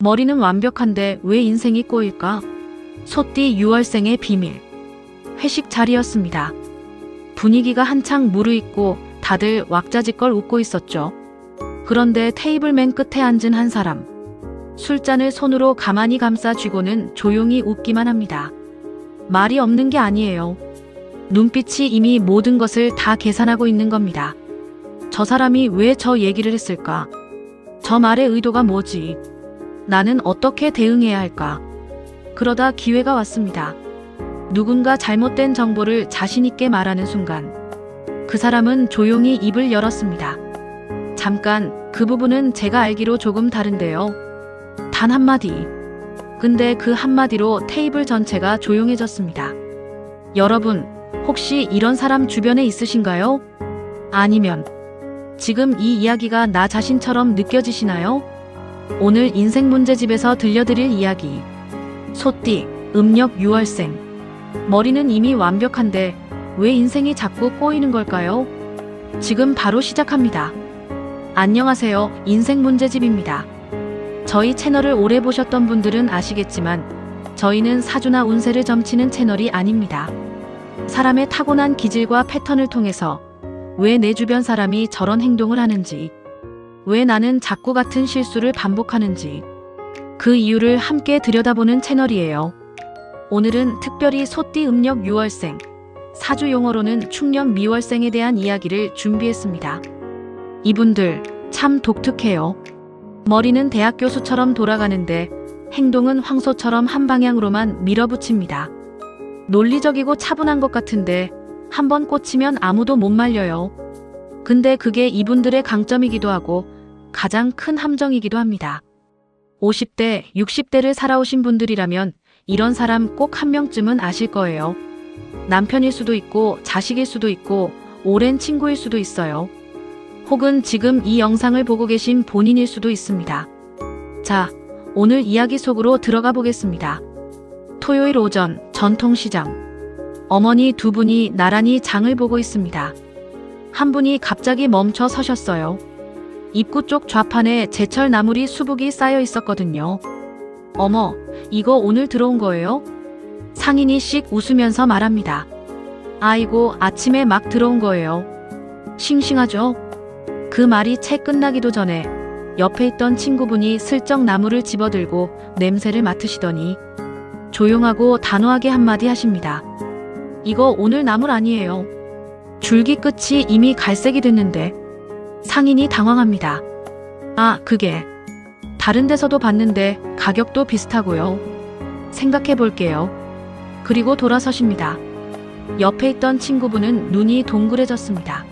머리는 완벽한데 왜 인생이 꼬일까? 소띠 6월생의 비밀. 회식 자리였습니다. 분위기가 한창 무르익고 다들 왁자지껄 웃고 있었죠. 그런데 테이블 맨 끝에 앉은 한 사람. 술잔을 손으로 가만히 감싸 쥐고는 조용히 웃기만 합니다. 말이 없는 게 아니에요. 눈빛이 이미 모든 것을 다 계산하고 있는 겁니다. 저 사람이 왜 저 얘기를 했을까? 저 말의 의도가 뭐지? 나는 어떻게 대응해야 할까? 그러다 기회가 왔습니다. 누군가 잘못된 정보를 자신있게 말하는 순간 그 사람은 조용히 입을 열었습니다. 잠깐, 그 부분은 제가 알기로 조금 다른데요. 단 한마디. 근데 그 한마디로 테이블 전체가 조용해졌습니다. 여러분, 혹시 이런 사람 주변에 있으신가요? 아니면 지금 이 이야기가 나 자신처럼 느껴지시나요? 오늘 인생문제집에서 들려드릴 이야기. 소띠, 음력 6월생. 머리는 이미 완벽한데 왜 인생이 자꾸 꼬이는 걸까요? 지금 바로 시작합니다. 안녕하세요. 인생문제집입니다. 저희 채널을 오래 보셨던 분들은 아시겠지만 저희는 사주나 운세를 점치는 채널이 아닙니다. 사람의 타고난 기질과 패턴을 통해서 왜 내 주변 사람이 저런 행동을 하는지, 왜 나는 자꾸 같은 실수를 반복하는지, 그 이유를 함께 들여다보는 채널이에요. 오늘은 특별히 소띠 음력 6월생, 사주 용어로는 축년 미월생에 대한 이야기를 준비했습니다. 이분들 참 독특해요. 머리는 대학 교수처럼 돌아가는데 행동은 황소처럼 한 방향으로만 밀어붙입니다. 논리적이고 차분한 것 같은데 한번 꽂히면 아무도 못 말려요. 근데 그게 이분들의 강점이기도 하고 가장 큰 함정이기도 합니다. 50대, 60대를 살아오신 분들이라면 이런 사람 꼭 한 명쯤은 아실 거예요. 남편일 수도 있고 자식일 수도 있고 오랜 친구일 수도 있어요. 혹은 지금 이 영상을 보고 계신 본인일 수도 있습니다. 자, 오늘 이야기 속으로 들어가 보겠습니다. 토요일 오전 전통시장. 어머니 두 분이 나란히 장을 보고 있습니다. 한 분이 갑자기 멈춰 서셨어요. 입구 쪽 좌판에 제철 나물이 수북이 쌓여 있었거든요. 어머, 이거 오늘 들어온 거예요? 상인이 씩 웃으면서 말합니다. 아이고, 아침에 막 들어온 거예요. 싱싱하죠? 그 말이 채 끝나기도 전에 옆에 있던 친구분이 슬쩍 나물을 집어들고 냄새를 맡으시더니 조용하고 단호하게 한마디 하십니다. 이거 오늘 나물 아니에요. 줄기 끝이 이미 갈색이 됐는데. 상인이 당황합니다. 아, 그게 다른 데서도 봤는데 가격도 비슷하고요. 생각해 볼게요. 그리고 돌아서십니다. 옆에 있던 친구분은 눈이 동그래졌습니다.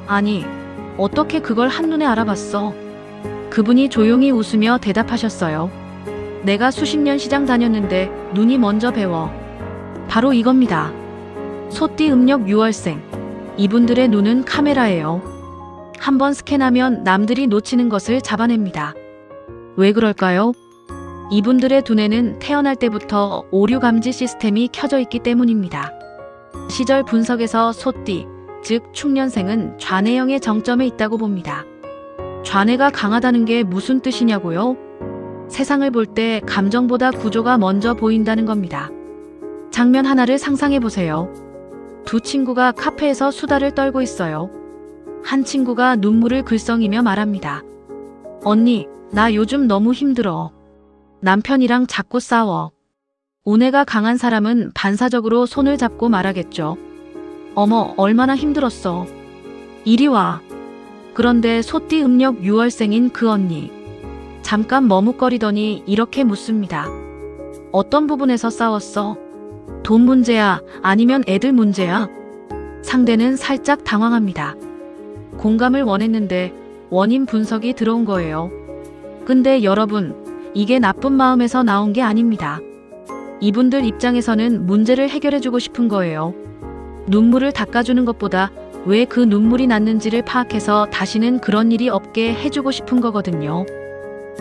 아니, 어떻게 그걸 한눈에 알아봤어? 그분이 조용히 웃으며 대답하셨어요. 내가 수십 년 시장 다녔는데 눈이 먼저 배워. 바로 이겁니다. 소띠 음력 6월생. 이분들의 눈은 카메라예요. 한번 스캔하면 남들이 놓치는 것을 잡아냅니다. 왜 그럴까요? 이분들의 두뇌는 태어날 때부터 오류 감지 시스템이 켜져 있기 때문입니다. 시절 분석에서 소띠, 즉 축년생은 좌뇌형의 정점에 있다고 봅니다. 좌뇌가 강하다는 게 무슨 뜻이냐고요? 세상을 볼 때 감정보다 구조가 먼저 보인다는 겁니다. 장면 하나를 상상해 보세요. 두 친구가 카페에서 수다를 떨고 있어요. 한 친구가 눈물을 글썽이며 말합니다. 언니, 나 요즘 너무 힘들어. 남편이랑 자꾸 싸워. 우뇌가 강한 사람은 반사적으로 손을 잡고 말하겠죠. 어머, 얼마나 힘들었어. 이리 와. 그런데 소띠 음력 6월생인 그 언니. 잠깐 머뭇거리더니 이렇게 묻습니다. 어떤 부분에서 싸웠어? 돈 문제야? 아니면 애들 문제야? 상대는 살짝 당황합니다. 공감을 원했는데 원인 분석이 들어온 거예요. 근데 여러분, 이게 나쁜 마음에서 나온 게 아닙니다. 이분들 입장에서는 문제를 해결해주고 싶은 거예요. 눈물을 닦아주는 것보다 왜 그 눈물이 났는지를 파악해서 다시는 그런 일이 없게 해주고 싶은 거거든요.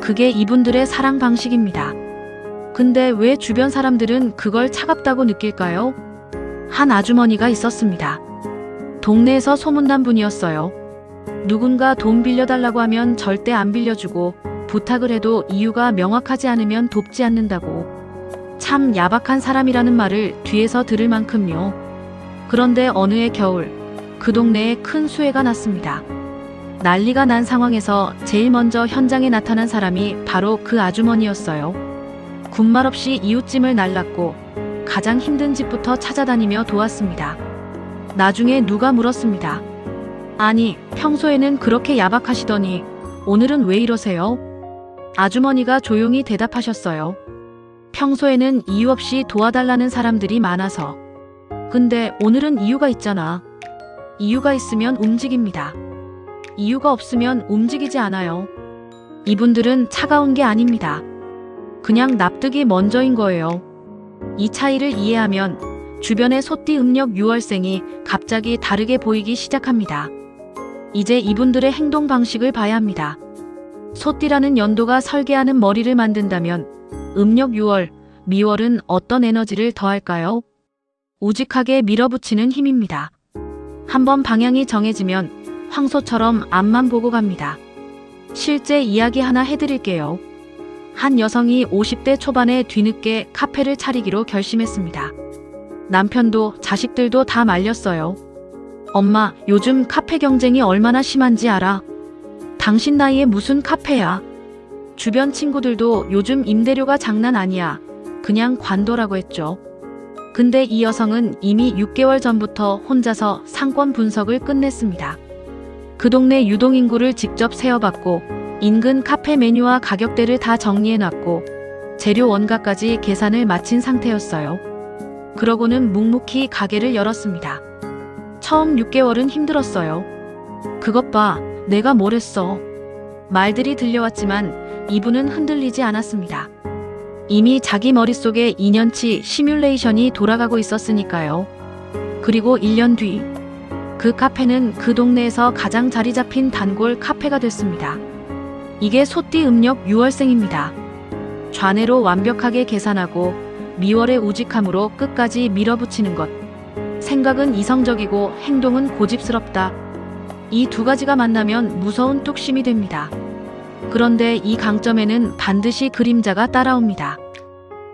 그게 이분들의 사랑 방식입니다. 근데 왜 주변 사람들은 그걸 차갑다고 느낄까요? 한 아주머니가 있었습니다. 동네에서 소문난 분이었어요. 누군가 돈 빌려달라고 하면 절대 안 빌려주고 부탁을 해도 이유가 명확하지 않으면 돕지 않는다고. 참 야박한 사람이라는 말을 뒤에서 들을 만큼요. 그런데 어느 해 겨울, 그 동네에 큰 수해가 났습니다. 난리가 난 상황에서 제일 먼저 현장에 나타난 사람이 바로 그 아주머니였어요. 군말 없이 이웃짐을 날랐고 가장 힘든 집부터 찾아다니며 도왔습니다. 나중에 누가 물었습니다. 아니, 평소에는 그렇게 야박하시더니 오늘은 왜 이러세요? 아주머니가 조용히 대답하셨어요. 평소에는 이유 없이 도와달라는 사람들이 많아서. 근데 오늘은 이유가 있잖아. 이유가 있으면 움직입니다. 이유가 없으면 움직이지 않아요. 이분들은 차가운 게 아닙니다. 그냥 납득이 먼저인 거예요. 이 차이를 이해하면 주변의 소띠 음력 6월생이 갑자기 다르게 보이기 시작합니다. 이제 이분들의 행동 방식을 봐야 합니다. 소띠라는 연도가 설계하는 머리를 만든다면 음력 6월, 미월은 어떤 에너지를 더할까요? 우직하게 밀어붙이는 힘입니다. 한번 방향이 정해지면 황소처럼 앞만 보고 갑니다. 실제 이야기 하나 해드릴게요. 한 여성이 50대 초반에 뒤늦게 카페를 차리기로 결심했습니다. 남편도 자식들도 다 말렸어요. 엄마, 요즘 카페 경쟁이 얼마나 심한지 알아? 당신 나이에 무슨 카페야? 주변 친구들도 요즘 임대료가 장난 아니야. 그냥 관둬라고 했죠. 근데 이 여성은 이미 6개월 전부터 혼자서 상권 분석을 끝냈습니다. 그 동네 유동인구를 직접 세어봤고 인근 카페 메뉴와 가격대를 다 정리해놨고 재료 원가까지 계산을 마친 상태였어요. 그러고는 묵묵히 가게를 열었습니다. 처음 6개월은 힘들었어요. 그것 봐, 내가 뭘 했어. 말들이 들려왔지만 이분은 흔들리지 않았습니다. 이미 자기 머릿속에 2년치 시뮬레이션이 돌아가고 있었으니까요. 그리고 1년 뒤, 그 카페는 그 동네에서 가장 자리 잡힌 단골 카페가 됐습니다. 이게 소띠 음력 6월생입니다. 좌뇌로 완벽하게 계산하고 미월의 우직함으로 끝까지 밀어붙이는 것. 생각은 이성적이고 행동은 고집스럽다. 이 두 가지가 만나면 무서운 뚝심이 됩니다. 그런데 이 강점에는 반드시 그림자가 따라옵니다.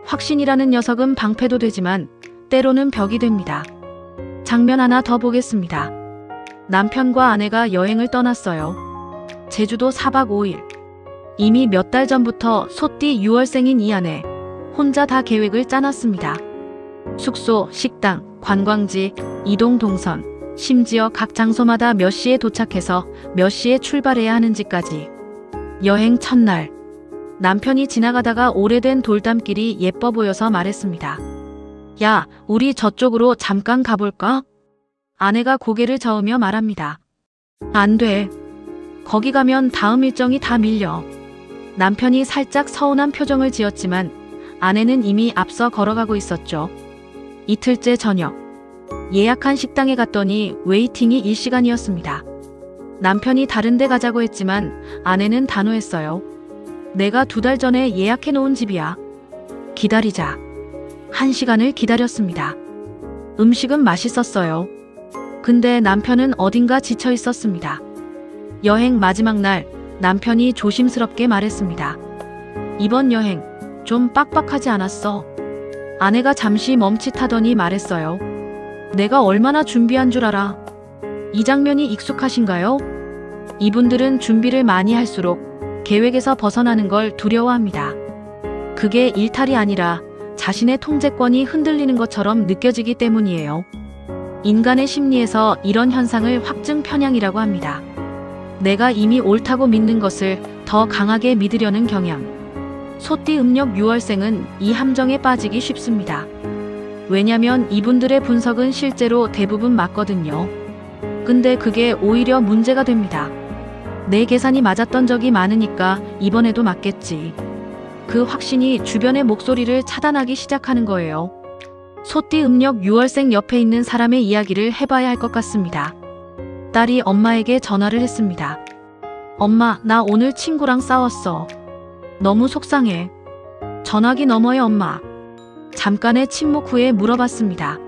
확신이라는 녀석은 방패도 되지만 때로는 벽이 됩니다. 장면 하나 더 보겠습니다. 남편과 아내가 여행을 떠났어요. 제주도 4박 5일. 이미 몇 달 전부터 소띠 6월생인 이 아내 혼자 다 계획을 짜놨습니다. 숙소, 식당, 관광지, 이동 동선, 심지어 각 장소마다 몇 시에 도착해서 몇 시에 출발해야 하는지까지. 여행 첫날, 남편이 지나가다가 오래된 돌담길이 예뻐 보여서 말했습니다. 야, 우리 저쪽으로 잠깐 가볼까? 아내가 고개를 저으며 말합니다. 안 돼. 거기 가면 다음 일정이 다 밀려. 남편이 살짝 서운한 표정을 지었지만 아내는 이미 앞서 걸어가고 있었죠. 이틀째 저녁, 예약한 식당에 갔더니 웨이팅이 1시간이었습니다. 남편이 다른 데 가자고 했지만 아내는 단호했어요. 내가 2달 전에 예약해 놓은 집이야. 기다리자. 1시간을 기다렸습니다. 음식은 맛있었어요. 근데 남편은 어딘가 지쳐 있었습니다. 여행 마지막 날, 남편이 조심스럽게 말했습니다. 이번 여행 좀 빡빡하지 않았어? 아내가 잠시 멈칫하더니 말했어요. 내가 얼마나 준비한 줄 알아? 이 장면이 익숙하신가요? 이분들은 준비를 많이 할수록 계획에서 벗어나는 걸 두려워합니다. 그게 일탈이 아니라 자신의 통제권이 흔들리는 것처럼 느껴지기 때문이에요. 인간의 심리에서 이런 현상을 확증 편향이라고 합니다. 내가 이미 옳다고 믿는 것을 더 강하게 믿으려는 경향. 소띠 음력 6월생은 이 함정에 빠지기 쉽습니다. 왜냐면 이분들의 분석은 실제로 대부분 맞거든요. 근데 그게 오히려 문제가 됩니다. 내 계산이 맞았던 적이 많으니까 이번에도 맞겠지. 그 확신이 주변의 목소리를 차단하기 시작하는 거예요. 소띠 음력 6월생 옆에 있는 사람의 이야기를 해봐야 할 것 같습니다. 딸이 엄마에게 전화를 했습니다. 엄마, 나 오늘 친구랑 싸웠어. 너무 속상해. 전화기 너머에 엄마. 잠깐의 침묵 후에 물어봤습니다.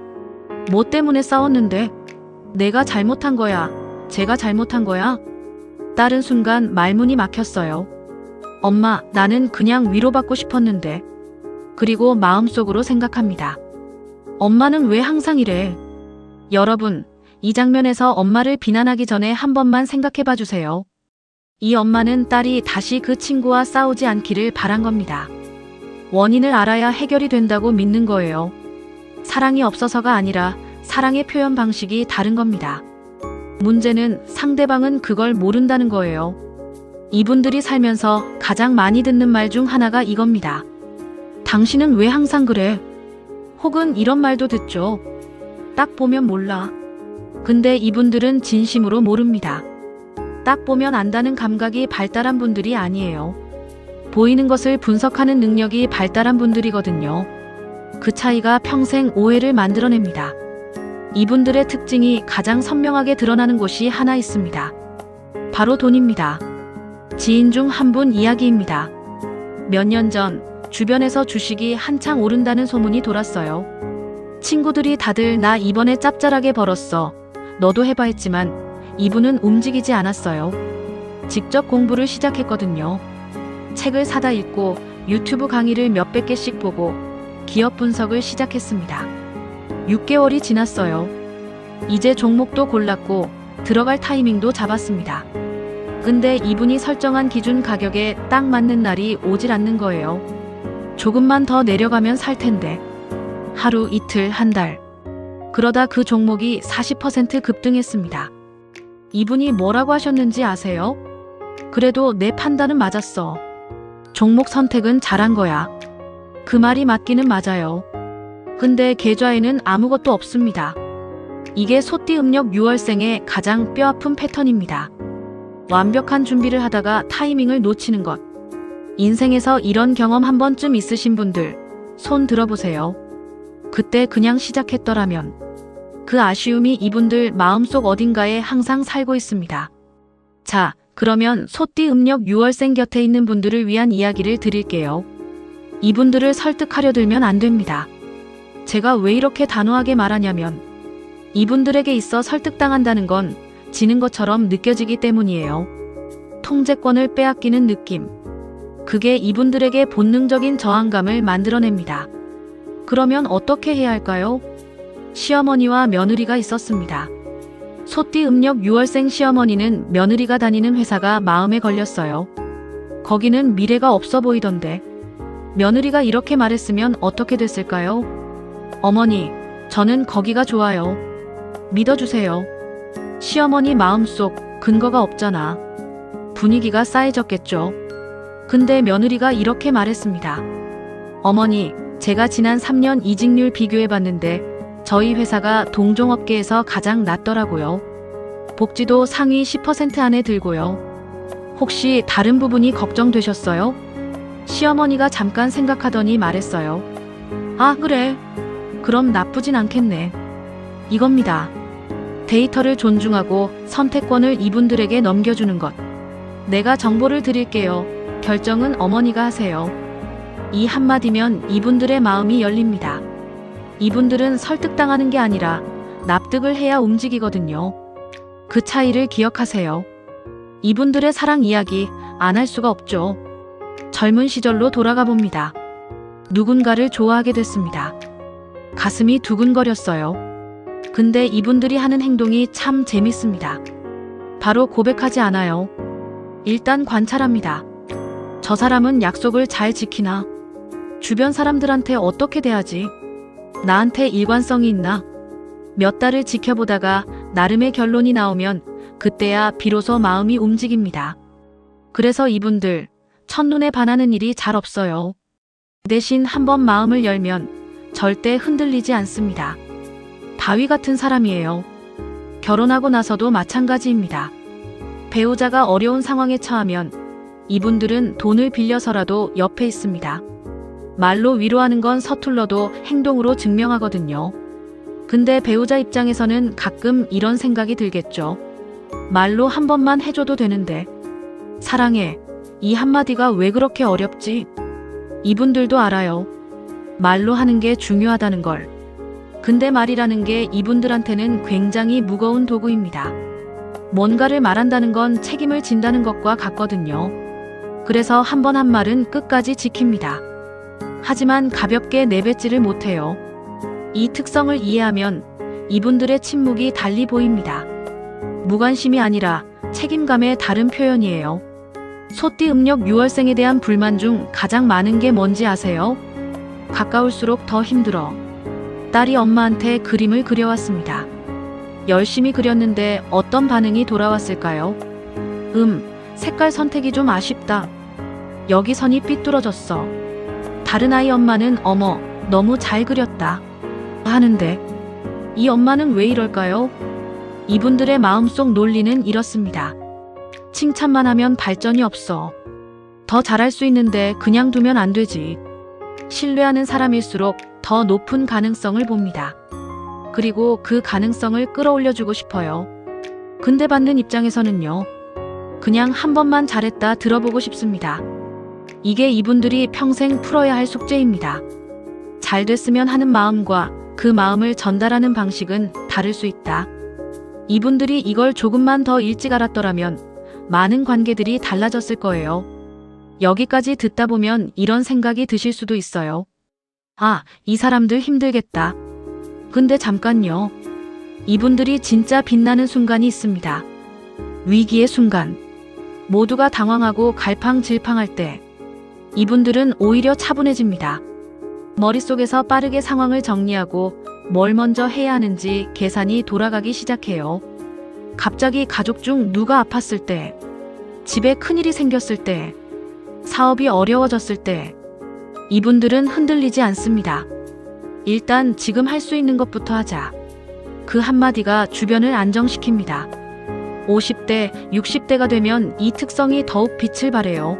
뭐 때문에 싸웠는데? 내가 잘못한 거야? 제가 잘못한 거야? 딸은 순간 말문이 막혔어요. 엄마, 나는 그냥 위로받고 싶었는데. 그리고 마음속으로 생각합니다. 엄마는 왜 항상 이래? 여러분, 이 장면에서 엄마를 비난하기 전에 한 번만 생각해 봐 주세요. 이 엄마는 딸이 다시 그 친구와 싸우지 않기를 바란 겁니다. 원인을 알아야 해결이 된다고 믿는 거예요. 사랑이 없어서가 아니라 사랑의 표현 방식이 다른 겁니다. 문제는 상대방은 그걸 모른다는 거예요. 이분들이 살면서 가장 많이 듣는 말 중 하나가 이겁니다. 당신은 왜 항상 그래? 혹은 이런 말도 듣죠. 딱 보면 몰라. 근데 이분들은 진심으로 모릅니다. 딱 보면 안다는 감각이 발달한 분들이 아니에요. 보이는 것을 분석하는 능력이 발달한 분들이거든요. 그 차이가 평생 오해를 만들어냅니다. 이분들의 특징이 가장 선명하게 드러나는 곳이 하나 있습니다. 바로 돈입니다. 지인 중 한 분 이야기입니다. 몇 년 전 주변에서 주식이 한창 오른다는 소문이 돌았어요. 친구들이 다들 나 이번에 짭짤하게 벌었어. 너도 해봐 했지만 이분은 움직이지 않았어요. 직접 공부를 시작했거든요. 책을 사다 읽고 유튜브 강의를 몇백 개씩 보고 기업 분석을 시작했습니다. 6개월이 지났어요. 이제 종목도 골랐고 들어갈 타이밍도 잡았습니다. 근데 이분이 설정한 기준 가격에 딱 맞는 날이 오질 않는 거예요. 조금만 더 내려가면 살 텐데. 하루, 이틀, 한 달. 그러다 그 종목이 40% 급등했습니다. 이분이 뭐라고 하셨는지 아세요? 그래도 내 판단은 맞았어. 종목 선택은 잘한 거야. 그 말이 맞기는 맞아요. 근데 계좌에는 아무것도 없습니다. 이게 소띠 음력 6월생의 가장 뼈아픈 패턴입니다. 완벽한 준비를 하다가 타이밍을 놓치는 것. 인생에서 이런 경험 한 번쯤 있으신 분들 손 들어보세요. 그때 그냥 시작했더라면. 그 아쉬움이 이분들 마음속 어딘가에 항상 살고 있습니다. 자, 그러면 소띠 음력 6월생 곁에 있는 분들을 위한 이야기를 드릴게요. 이분들을 설득하려 들면 안 됩니다. 제가 왜 이렇게 단호하게 말하냐면 이분들에게 있어 설득당한다는 건 지는 것처럼 느껴지기 때문이에요. 통제권을 빼앗기는 느낌. 그게 이분들에게 본능적인 저항감을 만들어냅니다. 그러면 어떻게 해야 할까요? 시어머니와 며느리가 있었습니다. 소띠 음력 6월생 시어머니는 며느리가 다니는 회사가 마음에 걸렸어요. 거기는 미래가 없어 보이던데. 며느리가 이렇게 말했으면 어떻게 됐을까요? 어머니, 저는 거기가 좋아요. 믿어주세요. 시어머니 마음속 근거가 없잖아. 분위기가 싸해졌겠죠. 근데 며느리가 이렇게 말했습니다. 어머니, 제가 지난 3년 이직률 비교해봤는데 저희 회사가 동종업계에서 가장 낮더라고요. 복지도 상위 10% 안에 들고요. 혹시 다른 부분이 걱정되셨어요? 시어머니가 잠깐 생각하더니 말했어요. 아, 그래. 그럼 나쁘진 않겠네. 이겁니다. 데이터를 존중하고 선택권을 이분들에게 넘겨주는 것. 내가 정보를 드릴게요. 결정은 어머니가 하세요. 이 한마디면 이분들의 마음이 열립니다. 이분들은 설득당하는 게 아니라 납득을 해야 움직이거든요. 그 차이를 기억하세요. 이분들의 사랑 이야기 안 할 수가 없죠. 젊은 시절로 돌아가 봅니다. 누군가를 좋아하게 됐습니다. 가슴이 두근거렸어요. 근데 이분들이 하는 행동이 참 재밌습니다. 바로 고백하지 않아요. 일단 관찰합니다. 저 사람은 약속을 잘 지키나? 주변 사람들한테 어떻게 대하지? 나한테 일관성이 있나? 몇 달을 지켜보다가 나름의 결론이 나오면 그때야 비로소 마음이 움직입니다. 그래서 이분들 첫눈에 반하는 일이 잘 없어요. 대신 한번 마음을 열면 절대 흔들리지 않습니다. 바위 같은 사람이에요. 결혼하고 나서도 마찬가지입니다. 배우자가 어려운 상황에 처하면 이분들은 돈을 빌려서라도 옆에 있습니다. 말로 위로하는 건 서툴러도 행동으로 증명하거든요. 근데 배우자 입장에서는 가끔 이런 생각이 들겠죠. 말로 한 번만 해줘도 되는데. 사랑해. 이 한마디가 왜 그렇게 어렵지? 이분들도 알아요. 말로 하는 게 중요하다는 걸. 근데 말이라는 게 이분들한테는 굉장히 무거운 도구입니다. 뭔가를 말한다는 건 책임을 진다는 것과 같거든요. 그래서 한 번 한 말은 끝까지 지킵니다. 하지만 가볍게 내뱉지를 못해요. 이 특성을 이해하면 이분들의 침묵이 달리 보입니다. 무관심이 아니라 책임감의 다른 표현이에요. 소띠 음력 6월생에 대한 불만 중 가장 많은 게 뭔지 아세요? 가까울수록 더 힘들어. 딸이 엄마한테 그림을 그려왔습니다. 열심히 그렸는데 어떤 반응이 돌아왔을까요? 색깔 선택이 좀 아쉽다. 여기 선이 삐뚤어졌어. 다른 아이 엄마는 어머, 너무 잘 그렸다 하는데 이 엄마는 왜 이럴까요? 이분들의 마음속 논리는 이렇습니다. 칭찬만 하면 발전이 없어. 더 잘할 수 있는데 그냥 두면 안 되지. 신뢰하는 사람일수록 더 높은 가능성을 봅니다. 그리고 그 가능성을 끌어올려주고 싶어요. 근데 받는 입장에서는요. 그냥 한 번만 잘했다 들어보고 싶습니다. 이게 이분들이 평생 풀어야 할 숙제입니다. 잘 됐으면 하는 마음과 그 마음을 전달하는 방식은 다를 수 있다. 이분들이 이걸 조금만 더 일찍 알았더라면 많은 관계들이 달라졌을 거예요. 여기까지 듣다 보면 이런 생각이 드실 수도 있어요. 아, 이 사람들 힘들겠다. 근데 잠깐요. 이분들이 진짜 빛나는 순간이 있습니다. 위기의 순간. 모두가 당황하고 갈팡질팡할 때 이분들은 오히려 차분해집니다. 머릿속에서 빠르게 상황을 정리하고 뭘 먼저 해야 하는지 계산이 돌아가기 시작해요. 갑자기 가족 중 누가 아팠을 때, 집에 큰일이 생겼을 때, 사업이 어려워졌을 때 이분들은 흔들리지 않습니다. 일단 지금 할 수 있는 것부터 하자. 그 한마디가 주변을 안정시킵니다. 50대, 60대가 되면 이 특성이 더욱 빛을 발해요.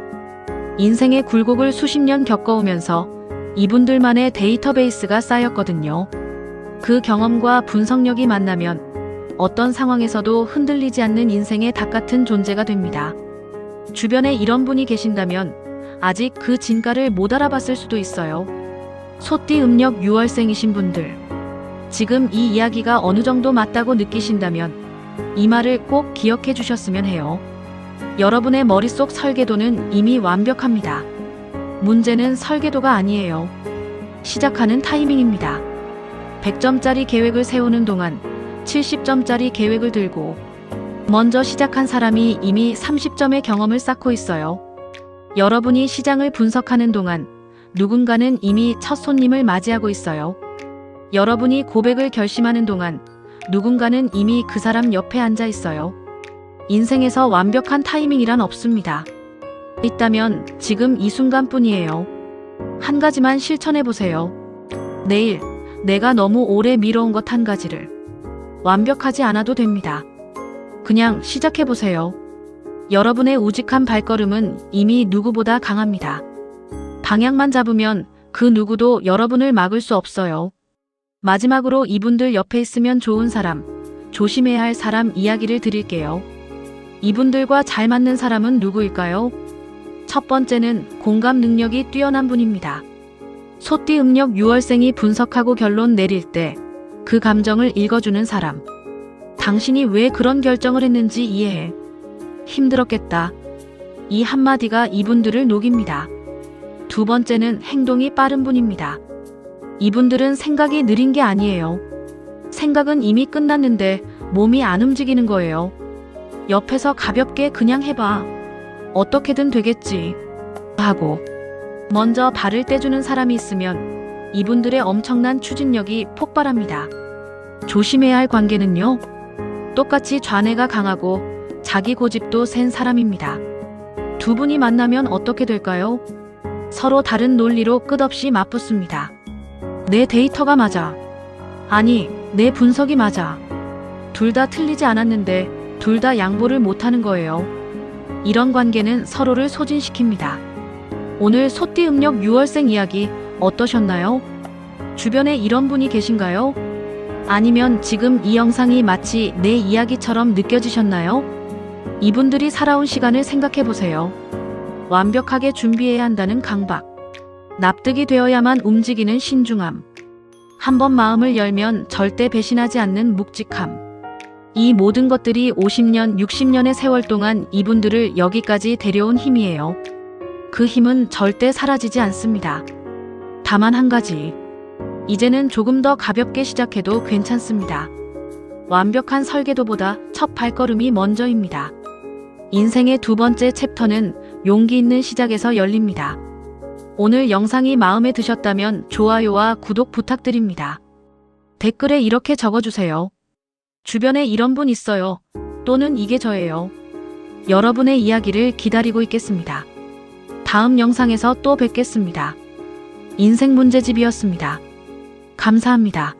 인생의 굴곡을 수십 년 겪어오면서 이분들만의 데이터베이스가 쌓였거든요. 그 경험과 분석력이 만나면 어떤 상황에서도 흔들리지 않는 인생의 닭 같은 존재가 됩니다. 주변에 이런 분이 계신다면 아직 그 진가를 못 알아봤을 수도 있어요. 소띠 음력 6월생이신 분들, 지금 이 이야기가 어느 정도 맞다고 느끼신다면 이 말을 꼭 기억해 주셨으면 해요. 여러분의 머릿속 설계도는 이미 완벽합니다. 문제는 설계도가 아니에요. 시작하는 타이밍입니다. 100점짜리 계획을 세우는 동안 70점짜리 계획을 들고 먼저 시작한 사람이 이미 30점의 경험을 쌓고 있어요. 여러분이 시장을 분석하는 동안 누군가는 이미 첫 손님을 맞이하고 있어요. 여러분이 고백을 결심하는 동안 누군가는 이미 그 사람 옆에 앉아 있어요. 인생에서 완벽한 타이밍이란 없습니다. 있다면 지금 이 순간뿐이에요. 한 가지만 실천해 보세요. 내일 내가 너무 오래 미뤄온 것 한 가지를 완벽하지 않아도 됩니다. 그냥 시작해 보세요. 여러분의 우직한 발걸음은 이미 누구보다 강합니다. 방향만 잡으면 그 누구도 여러분을 막을 수 없어요. 마지막으로 이분들 옆에 있으면 좋은 사람, 조심해야 할 사람 이야기를 드릴게요. 이분들과 잘 맞는 사람은 누구일까요? 첫 번째는 공감 능력이 뛰어난 분입니다. 소띠 음력 6월생이 분석하고 결론 내릴 때 그 감정을 읽어주는 사람. 당신이 왜 그런 결정을 했는지 이해해. 힘들었겠다. 이 한마디가 이분들을 녹입니다. 두 번째는 행동이 빠른 분입니다. 이분들은 생각이 느린 게 아니에요. 생각은 이미 끝났는데 몸이 안 움직이는 거예요. 옆에서 가볍게 그냥 해봐. 어떻게든 되겠지. 하고 먼저 발을 떼주는 사람이 있으면 이분들의 엄청난 추진력이 폭발합니다. 조심해야 할 관계는요. 똑같이 좌뇌가 강하고 자기 고집도 센 사람입니다. 두 분이 만나면 어떻게 될까요? 서로 다른 논리로 끝없이 맞붙습니다. 내 데이터가 맞아. 아니, 내 분석이 맞아. 둘 다 틀리지 않았는데 둘 다 양보를 못하는 거예요. 이런 관계는 서로를 소진시킵니다. 오늘 소띠 음력 6월생 이야기 어떠셨나요? 주변에 이런 분이 계신가요? 아니면 지금 이 영상이 마치 내 이야기처럼 느껴지셨나요? 이분들이 살아온 시간을 생각해 보세요. 완벽하게 준비해야 한다는 강박, 납득이 되어야만 움직이는 신중함, 한번 마음을 열면 절대 배신하지 않는 묵직함. 이 모든 것들이 50년, 60년의 세월 동안 이분들을 여기까지 데려온 힘이에요. 그 힘은 절대 사라지지 않습니다. 다만 한 가지. 이제는 조금 더 가볍게 시작해도 괜찮습니다. 완벽한 설계도보다 첫 발걸음이 먼저입니다. 인생의 두 번째 챕터는 용기 있는 시작에서 열립니다. 오늘 영상이 마음에 드셨다면 좋아요와 구독 부탁드립니다. 댓글에 이렇게 적어주세요. 주변에 이런 분 있어요. 또는 이게 저예요. 여러분의 이야기를 기다리고 있겠습니다. 다음 영상에서 또 뵙겠습니다. 인생문제집이었습니다. 감사합니다.